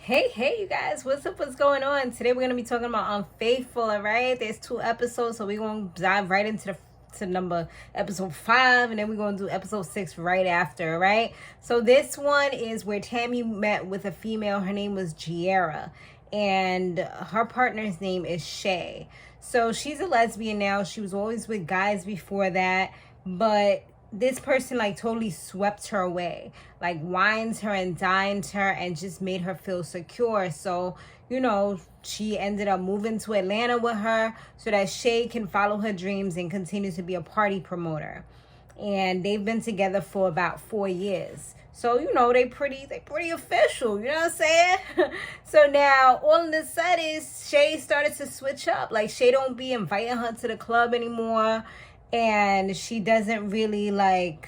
Hey, you guys, what's up? What's going on? Today we're gonna be talking about Unfaithful. All right, there's 2 episodes, so we're gonna dive right into episode 5, and then we're gonna do episode 6 right after. All right, so this one is where Tammy met with a female. Her name was Giera, and her partner's name is Shay. So she's a lesbian now. She was always with guys before that, but this person like totally swept her away, like wines her and dined her and just made her feel secure. So she ended up moving to Atlanta with her so that Shay can follow her dreams and continue to be a party promoter. And they've been together for about 4 years. So they pretty official, you know what I'm saying? So now all of a sudden Shay started to switch up. Like Shay don't be inviting her to the club anymore, and she doesn't really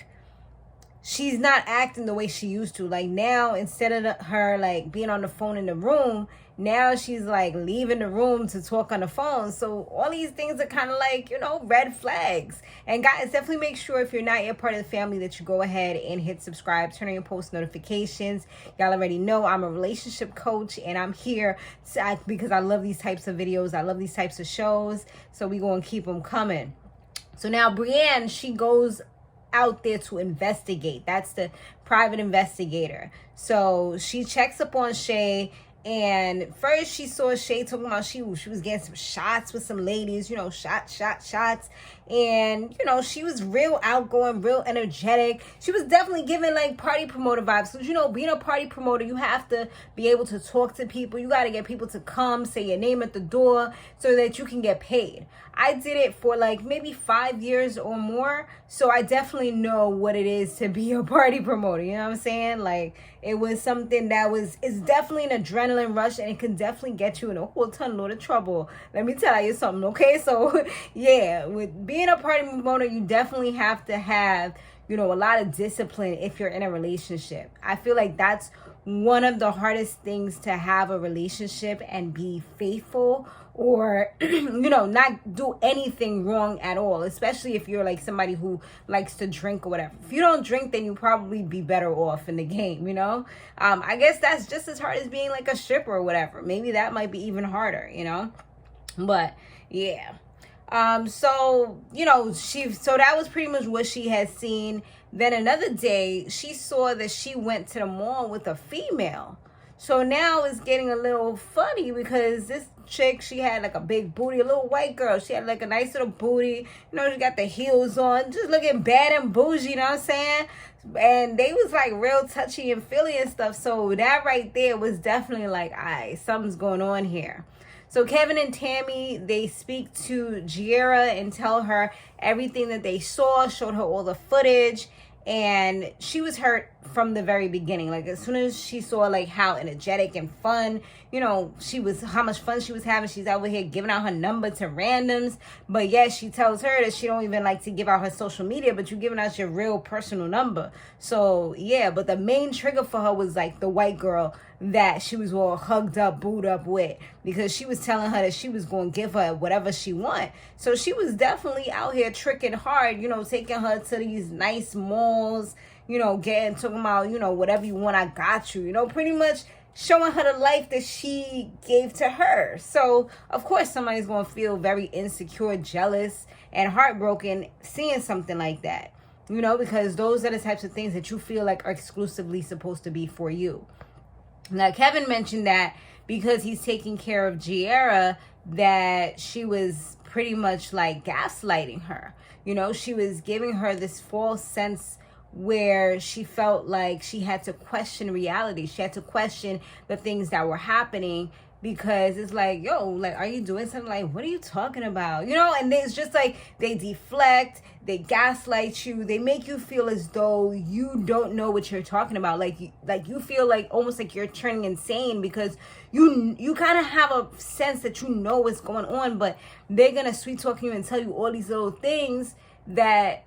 she's not acting the way she used to. Like now, instead of her like being on the phone in the room, now she's like leaving the room to talk on the phone. So all these things are kind of like, red flags. And guys, definitely make sure if you're not yet part of the family that you go ahead and hit subscribe, turn on your post notifications. Y'all already know I'm a relationship coach, and I'm here because I love these types of videos. I love these types of shows. So we going to keep them coming. So now Brienne, she goes out there to investigate. That's the private investigator. So she checks up on Shay, and first she saw Shay talking about she was getting some shots with some ladies, shots. And, she was real outgoing, real energetic. She was definitely giving like party promoter vibes. So, being a party promoter, you have to be able to talk to people. You got to get people to come, say your name at the door so that you can get paid. I did it for like maybe 5 years or more. So I definitely know what it is to be a party promoter. You know what I'm saying? Like it was something it's definitely an adrenaline rush, and it can definitely get you in a whole ton load of trouble. Let me tell you something, okay? So yeah, with being a party promoter, you definitely have to have, a lot of discipline if you're in a relationship. I feel like that's one of the hardest things to have a relationship and be faithful, or not do anything wrong at all, especially if you're like somebody who likes to drink or whatever. If you don't drink, then you probably be better off in the game. I guess that's just as hard as being like a stripper or whatever. Maybe that might be even harder, but yeah. So that was pretty much what she had seen. Then another day she saw that she went to the mall with a female. So now it's getting a little funny because this chick, she had like a big booty, a little white girl. She had like a nice little booty. She got the heels on, just looking bad and bougie, you know what I'm saying? And they was like real touchy and feely and stuff. So that right there was definitely like, something's going on here. So Kevin and Tammy, they speak to Giera and tell her everything that they saw, showed her all the footage. And she was hurt from the very beginning. Like as soon as she saw like how energetic and fun, how much fun she was having. She's over here giving out her number to randoms. But yes, she tells her that she don't even like to give out her social media, but you're giving out your real personal number. So yeah, but the main trigger for her was like the white girl that she was all hugged up, booed up with, because she was telling her that she was going to give her whatever she want. So she was definitely out here tricking hard, taking her to these nice malls, talking about, whatever you want, I got you, pretty much showing her the life that she gave to her. So of course somebody's going to feel very insecure, jealous, and heartbroken seeing something like that, because those are the types of things that you feel like are exclusively supposed to be for you. Now, Kevin mentioned that because he's taking care of Giera, that she was pretty much like gaslighting her. She was giving her this false sense where she felt like she had to question reality. She had to question the things that were happening, because it's like, are you doing something? Like, what are you talking about? And it's just like they deflect, they gaslight you, they make you feel as though you don't know what you're talking about. Like you feel like almost like you're turning insane, because you kind of have a sense that you know what's going on, but they're gonna sweet talk you and tell you all these little things that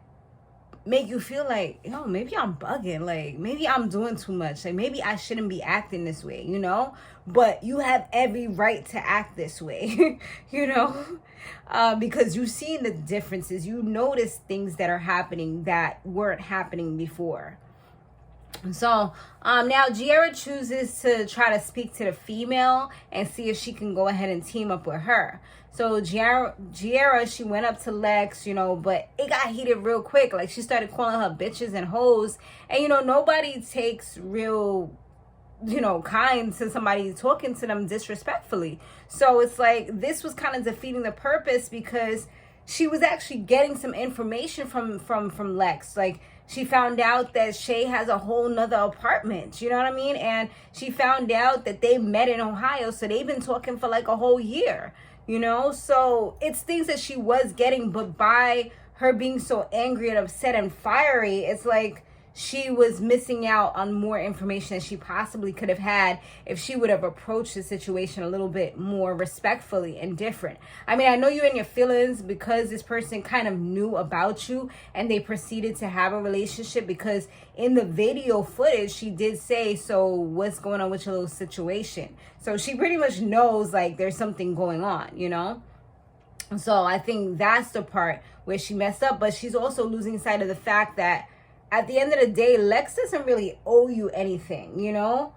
make you feel like, maybe I'm bugging, like maybe I'm doing too much, like maybe I shouldn't be acting this way, but you have every right to act this way, because you've seen the differences, you notice things that are happening that weren't happening before. So now Giera chooses to try to speak to the female and see if she can go ahead and team up with her. So Giera, she went up to Lex, but it got heated real quick. Like, she started calling her bitches and hoes. And, nobody takes real, kind to somebody talking to them disrespectfully. So it's like, this was kind of defeating the purpose, because she was actually getting some information from Lex. Like, she found out that Shay has a whole nother apartment, you know what I mean? And she found out that they met in Ohio, so they've been talking for like a whole year, So it's things that she was getting, but by her being so angry and upset and fiery, it's like she was missing out on more information that she possibly could have had if she would have approached the situation a little bit more respectfully and different. I mean, I know you're in your feelings because this person kind of knew about you and they proceeded to have a relationship, because in the video footage, she did say, so what's going on with your little situation? So she pretty much knows, like, there's something going on, So I think that's the part where she messed up, but she's also losing sight of the fact that at the end of the day, Lex doesn't really owe you anything,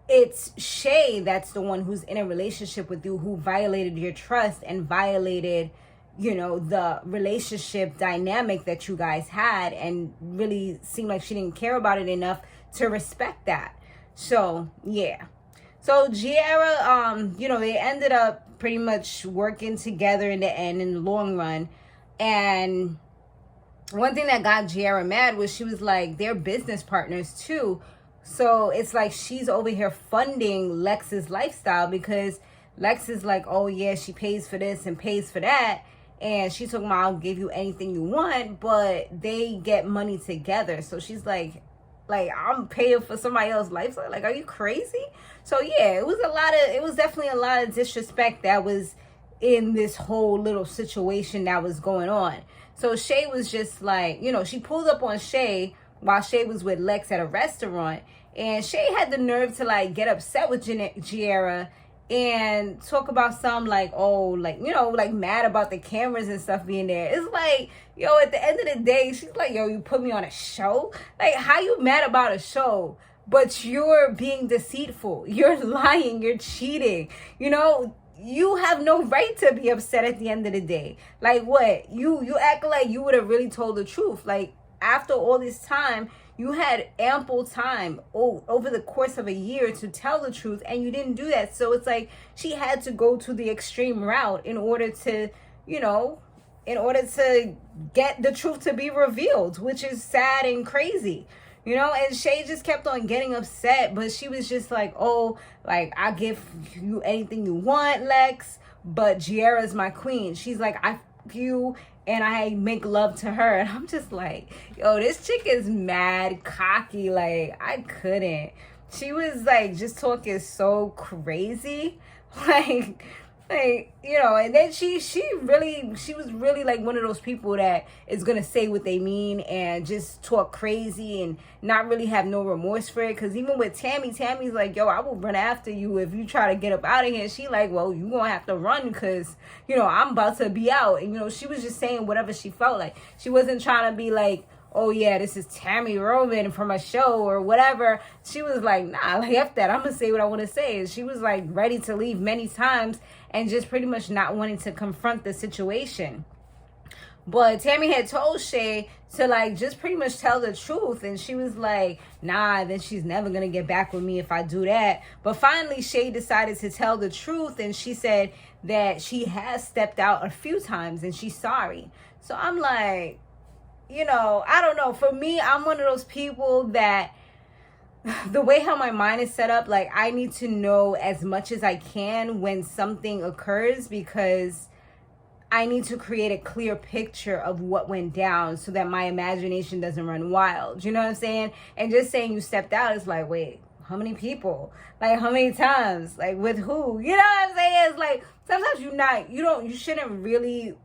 It's Shay that's the one who's in a relationship with you, who violated your trust and violated, the relationship dynamic that you guys had, and really seemed like she didn't care about it enough to respect that. So, yeah. So Giera, they ended up pretty much working together in the end, in the long run. And one thing that got Giera mad was, she was like, they're business partners too. So it's like she's over here funding Lex's lifestyle, because Lex is like, oh yeah, she pays for this and pays for that. And she's talking about, I'll give you anything you want, but they get money together. So she's like I'm paying for somebody else's lifestyle. Like, are you crazy? So yeah, it was definitely a lot of disrespect that was in this whole little situation that was going on. So Shay was just like, she pulled up on Shay while Shay was with Lex at a restaurant. And Shay had the nerve to, like, get upset with Giera and talk about some, like, oh, like, like, mad about the cameras and stuff being there. It's like, at the end of the day, she's like, you put me on a show? Like, how you mad about a show, but you're being deceitful? You're lying. You're cheating. You have no right to be upset at the end of the day. Like, what? You act like you would have really told the truth. Like, after all this time, you had ample time over the course of a year to tell the truth, and you didn't do that. So it's like she had to go to the extreme route in order to, get the truth to be revealed, which is sad and crazy. And Shay just kept on getting upset, but she was just like, oh, like, I give you anything you want, Lex, but Giera's my queen. She's like, I fuck you and I make love to her. And I'm just like, this chick is mad cocky. Like, I couldn't. She was like just talking so crazy. And then she was really like one of those people that is gonna say what they mean and just talk crazy and not really have no remorse for it. Because even with Tammy's like, I will run after you if you try to get up out of here. She like, well, you gonna have to run, because I'm about to be out. And she was just saying whatever she felt like. She wasn't trying to be like, oh yeah, this is Tammy Roman from a show or whatever. She was like, nah, like, F that, I'm gonna say what I want to say. And she was like ready to leave many times and just pretty much not wanting to confront the situation. But Tammy had told Shay to like just pretty much tell the truth, and she was like, nah, then she's never gonna get back with me if I do that. But finally Shay decided to tell the truth, and she said that she has stepped out a few times and she's sorry. So I'm like, I don't know. For me, I'm one of those people that the way how my mind is set up, like, I need to know as much as I can when something occurs, because I need to create a clear picture of what went down so that my imagination doesn't run wild. You know what I'm saying? And just saying you stepped out is like, wait, how many people? Like, how many times? Like, with who? You know what I'm saying? It's like, sometimes you shouldn't really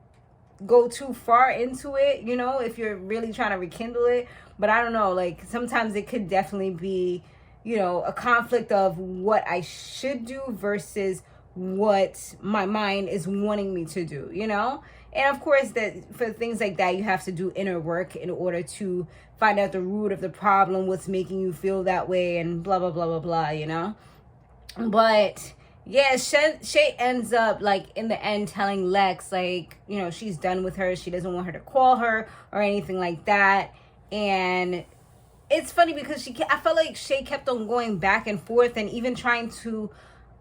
go too far into it, if you're really trying to rekindle it. But I don't know, like, sometimes it could definitely be, a conflict of what I should do versus what my mind is wanting me to do, you know? And of course, that for things like that, you have to do inner work in order to find out the root of the problem, what's making you feel that way, and blah, blah, blah, blah, blah, you know? But yeah, Shay ends up, like, in the end telling Lex, like, you know, she's done with her. She doesn't want her to call her or anything like that. And it's funny because I felt like Shay kept on going back and forth and even trying to,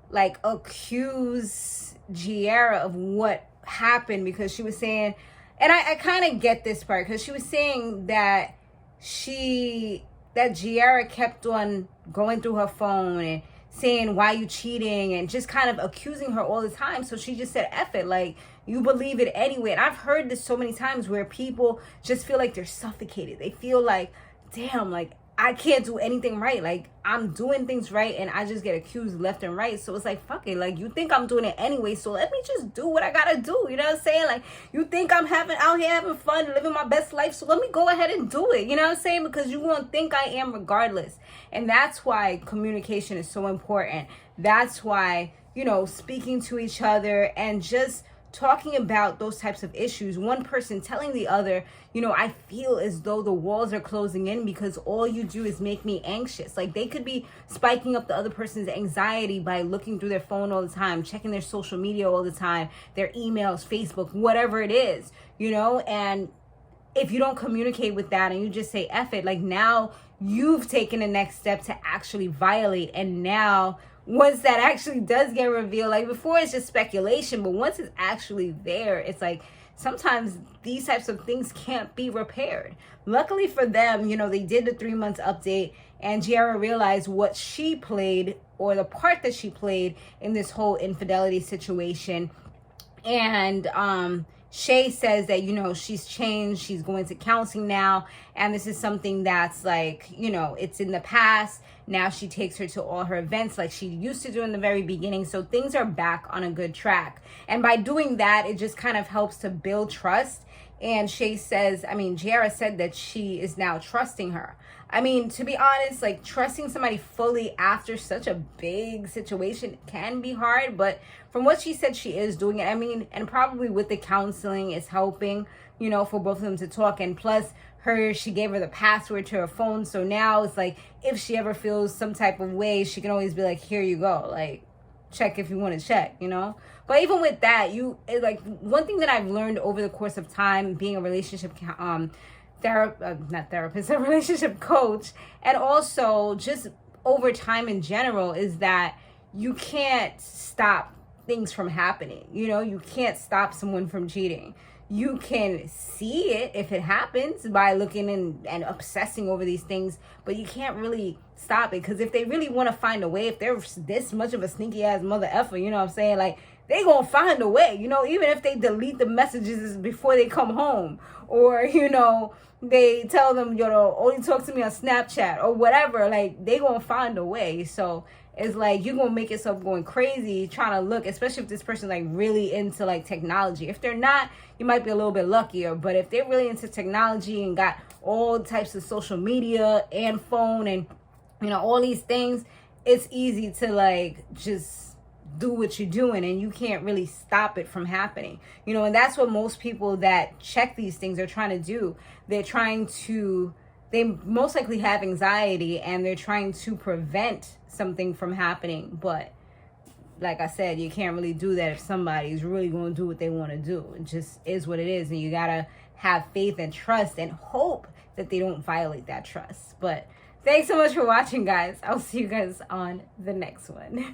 like, Accuse Giara of what happened, because she was saying, and I kind of get this part, because she was saying that Giara kept on going through her phone and saying, why you cheating, and just kind of accusing her all the time. So she just said, F it, like, you believe it anyway. And I've heard this so many times where people just feel like they're suffocated. They feel like, damn, like, I can't do anything right. Like, I'm doing things right and I just get accused left and right. So it's like, fuck it. Like, you think I'm doing it anyway, so let me just do what I gotta do. You know what I'm saying? Like, you think I'm out here having fun, living my best life, so let me go ahead and do it. You know what I'm saying? Because you won't think I am regardless. And that's why communication is so important. That's why, you know, speaking to each other and just talking about those types of issues, one person telling the other, you know, I feel as though the walls are closing in because all you do is make me anxious. Like, they could be spiking up the other person's anxiety by looking through their phone all the time, checking their social media all the time, their emails, Facebook, whatever it is, you know. And if you don't communicate with that and you just say F it, like, now you've taken the next step to actually violate. And now once that actually does get revealed, like, before it's just speculation, but once it's actually there, it's like sometimes these types of things can't be repaired. Luckily for them, you know, they did the 3 months update, and Giara realized what she played, or the part that she played in this whole infidelity situation. And Shay says that, you know, she's changed, she's going to counseling now, and this is something that's, like, you know, it's in the past. Now she takes her to all her events like she used to do in the very beginning. So things are back on a good track. And by doing that, it just kind of helps to build trust. And Shay says, I mean, Giara said that she is now trusting her. I mean, to be honest, like, trusting somebody fully after such a big situation can be hard. But from what she said, she is doing it. I mean, and probably with the counseling is helping, you know, for both of them to talk. And plus, she gave her the password to her phone. So now it's like, if she ever feels some type of way, she can always be like, here you go. Like, check if you want to check, you know. But even with that, like, one thing that I've learned over the course of time being a relationship a relationship coach, and also just over time in general, is that you can't stop things from happening. You know, you can't stop someone from cheating. You can see it if it happens by looking and obsessing over these things, but you can't really stop it, because if they really want to find a way, if they're this much of a sneaky ass mother effer, you know what I'm saying, like, they gonna find a way, you know, even if they delete the messages before they come home, or, you know, they tell them, you know, only talk to me on Snapchat or whatever, like, they gonna find a way. So it's like, you're gonna make yourself going crazy trying to look, especially if this person, like, really into, like, technology. If they're not, you might be a little bit luckier, but if they're really into technology and got all types of social media and phone and, you know, all these things, it's easy to, like, just do what you're doing, and you can't really stop it from happening, you know. And that's what most people that check these things are trying to do. They most likely have anxiety, and they're trying to prevent something from happening. But like I said, you can't really do that if somebody's really going to do what they want to do. It just is what it is, and you gotta have faith and trust and hope that they don't violate that trust. But thanks so much for watching, guys. I'll see you guys on the next one.